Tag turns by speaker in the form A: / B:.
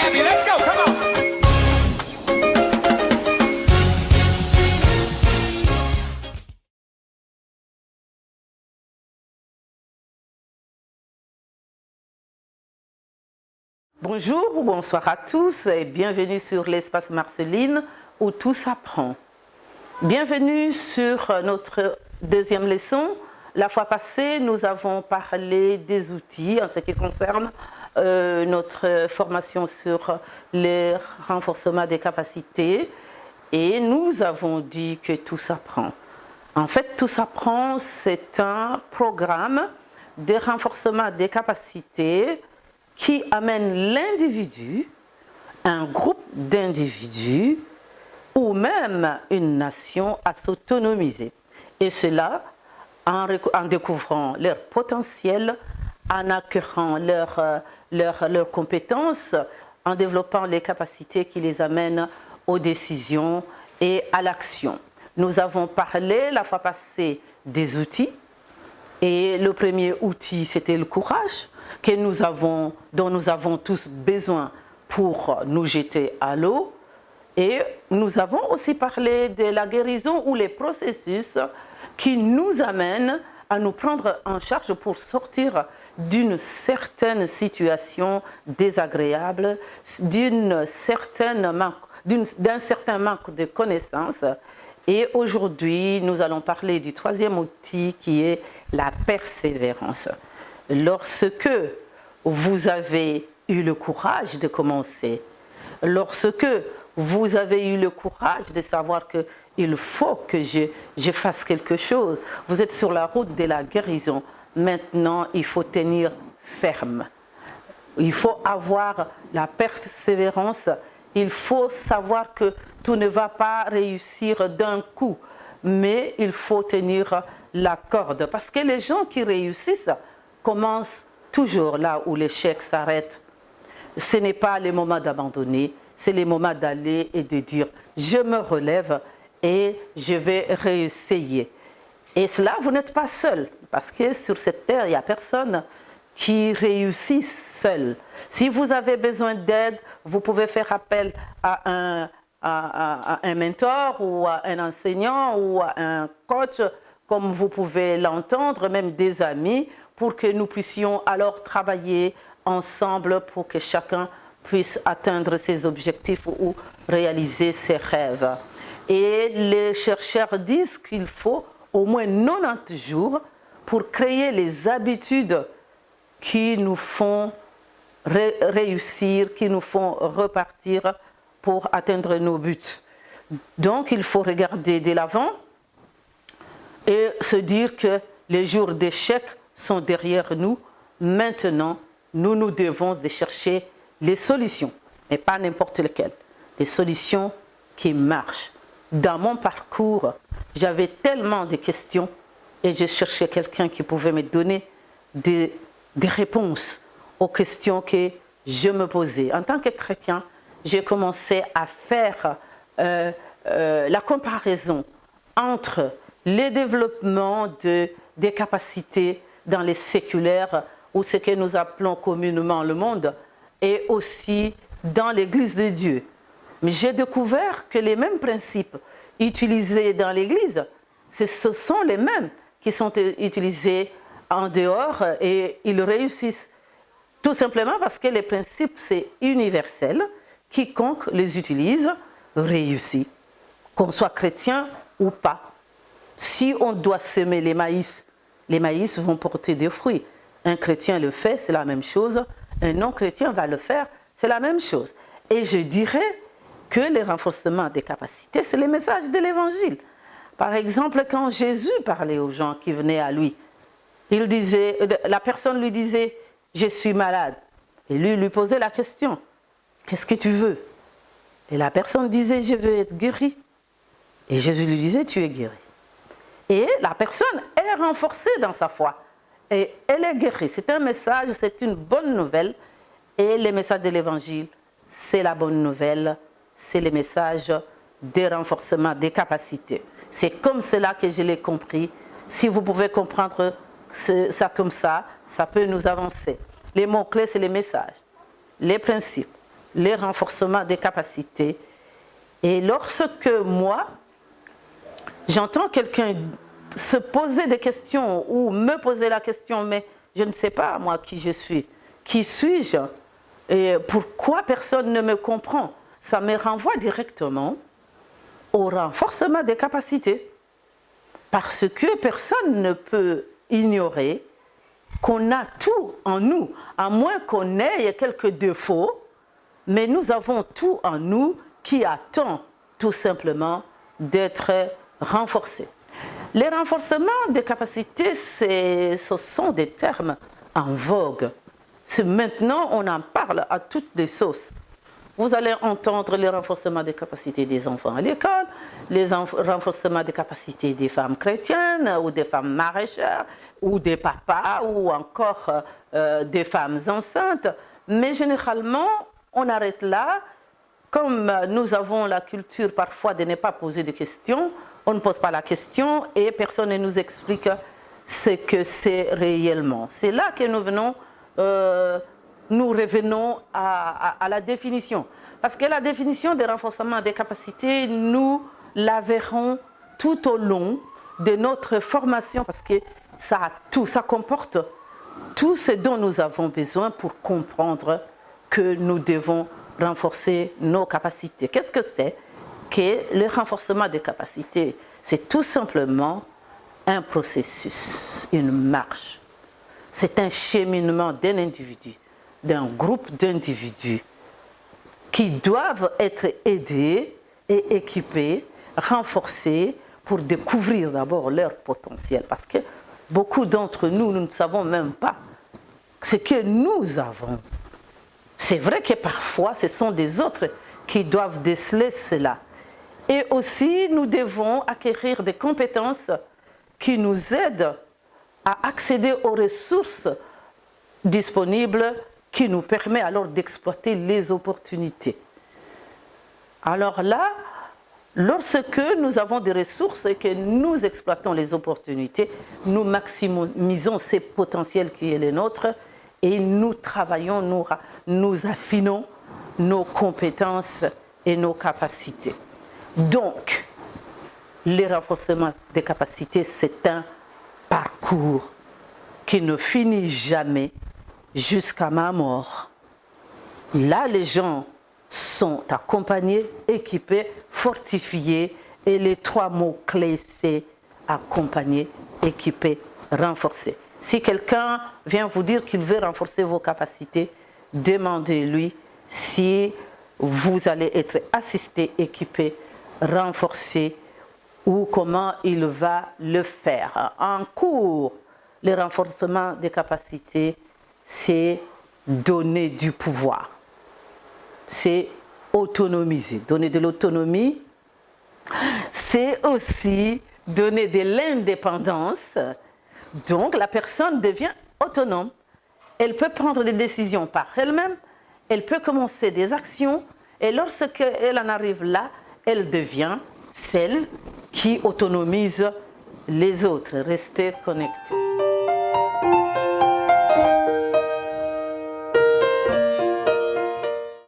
A: Gabby, let's go, come on.
B: Bonjour ou bonsoir à tous et bienvenue sur l'espace Marceline où tout s'apprend. Bienvenue sur notre deuxième leçon. La fois passée, nous avons parlé des outils en ce qui concerne notre formation sur le renforcement des capacités et nous avons dit que tout s'apprend. En fait, tout s'apprend, c'est un programme de renforcement des capacités qui amène l'individu, un groupe d'individus ou même une nation à s'autonomiser. Et cela en découvrant leur potentiel, en acquérant leurs compétences, en développant les capacités qui les amènent aux décisions et à l'action. Nous avons parlé la fois passée des outils. Et le premier outil, c'était le courage dont nous avons tous besoin pour nous jeter à l'eau. Et nous avons aussi parlé de la guérison ou les processus qui nous amènent à nous prendre en charge pour sortir d'une certaine situation désagréable, d'un certain manque de connaissances. Et aujourd'hui, nous allons parler du troisième outil qui est la persévérance. Lorsque vous avez eu le courage de commencer, lorsque vous avez eu le courage de savoir qu'il faut que je fasse quelque chose, vous êtes sur la route de la guérison. Maintenant, il faut tenir ferme. Il faut avoir la persévérance. Il faut savoir que tout ne va pas réussir d'un coup, mais il faut tenir la corde. Parce que les gens qui réussissent commencent toujours là où l'échec s'arrête. Ce n'est pas le moment d'abandonner, c'est le moment d'aller et de dire « je me relève et je vais réessayer ». Et cela, vous n'êtes pas seul, parce que sur cette terre, il n'y a personne qui réussit seul. Si vous avez besoin d'aide, vous pouvez faire appel à un mentor ou à un enseignant ou à un coach, comme vous pouvez l'entendre, même des amis, pour que nous puissions alors travailler ensemble pour que chacun puisse atteindre ses objectifs ou réaliser ses rêves. Et les chercheurs disent qu'il faut au moins 90 jours pour créer les habitudes qui nous font réussir, qui nous font repartir pour atteindre nos buts. Donc, il faut regarder de l'avant et se dire que les jours d'échec sont derrière nous. Maintenant, nous devons chercher les solutions, mais pas n'importe lesquelles. Les solutions qui marchent. Dans mon parcours, j'avais tellement de questions et je cherchais quelqu'un qui pouvait me donner des réponses aux questions que je me posais. En tant que chrétien, j'ai commencé à faire la comparaison entre le développement des capacités dans les séculaires, ou ce que nous appelons communément le monde, et aussi dans l'Église de Dieu. Mais j'ai découvert que les mêmes principes utilisés dans l'Église, ce sont les mêmes qui sont utilisés en dehors et ils réussissent. Tout simplement parce que les principes, c'est universel. Quiconque les utilise réussit, qu'on soit chrétien ou pas. Si on doit semer les maïs vont porter des fruits. Un chrétien le fait, c'est la même chose. Un non-chrétien va le faire, c'est la même chose. Et je dirais que le renforcement des capacités, c'est le message de l'Évangile. Par exemple, quand Jésus parlait aux gens qui venaient à lui, la personne lui disait « je suis malade ». Et lui posait la question « qu'est-ce que tu veux ?» Et la personne disait « je veux être guéri ». Et Jésus lui disait « tu es guéri ». Et la personne est renforcée dans sa foi. Et elle est guérie. C'est un message, c'est une bonne nouvelle. Et le message de l'Évangile, c'est la bonne nouvelle. C'est le message de renforcement des capacités. C'est comme cela que je l'ai compris. Si vous pouvez comprendre ça comme ça peut nous avancer. Les mots-clés, c'est les messages, les principes, les renforcements des capacités. Et lorsque moi, j'entends quelqu'un se poser des questions ou me poser la question, mais je ne sais pas moi qui je suis, qui suis-je et pourquoi personne ne me comprend, ça me renvoie directement au renforcement des capacités. Parce que personne ne peut ignorer qu'on a tout en nous, à moins qu'on ait quelques défauts, mais nous avons tout en nous qui attend tout simplement d'être renforcé. Les renforcements des capacités, ce sont des termes en vogue. Maintenant, on en parle à toutes les sauces. Vous allez entendre les renforcements des capacités des enfants à l'école, les renforcements des capacités des femmes chrétiennes ou des femmes maraîchères ou des papas ou encore des femmes enceintes. Mais généralement, on arrête là. Comme nous avons la culture parfois de ne pas poser de questions, on ne pose pas la question et personne ne nous explique ce que c'est réellement. C'est là que nous revenons à la définition. Parce que la définition des renforcements des capacités, nous la verrons tout au long de notre formation parce que ça comporte tout ce dont nous avons besoin pour comprendre que nous devons renforcer nos capacités. Qu'est-ce que c'est que le renforcement des capacités? C'est tout simplement un processus, une marche. C'est un cheminement d'un individu, d'un groupe d'individus qui doivent être aidés et équipés, renforcés pour découvrir d'abord leur potentiel. Parce que beaucoup d'entre nous, nous ne savons même pas ce que nous avons. C'est vrai que parfois, ce sont des autres qui doivent déceler cela. Et aussi, nous devons acquérir des compétences qui nous aident à accéder aux ressources disponibles qui nous permettent alors d'exploiter les opportunités. Alors là, lorsque nous avons des ressources et que nous exploitons les opportunités, nous maximisons ces potentiels qui est les nôtres et nous travaillons, nous affinons nos compétences et nos capacités. Donc, le renforcement des capacités, c'est un parcours qui ne finit jamais jusqu'à ma mort. Là, les gens sont accompagnés, équipés, fortifiés, et les trois mots-clés, c'est accompagner, équiper, renforcer. Si quelqu'un vient vous dire qu'il veut renforcer vos capacités, demandez-lui si vous allez être assisté, équipé, renforcé ou comment il va le faire. En cours, le renforcement des capacités, c'est donner du pouvoir. C'est autonomiser. Donner de l'autonomie, c'est aussi donner de l'indépendance. Donc la personne devient autonome. Elle peut prendre des décisions par elle-même, elle peut commencer des actions, et lorsqu'elle en arrive là, elle devient celle qui autonomise les autres. Restez connectés.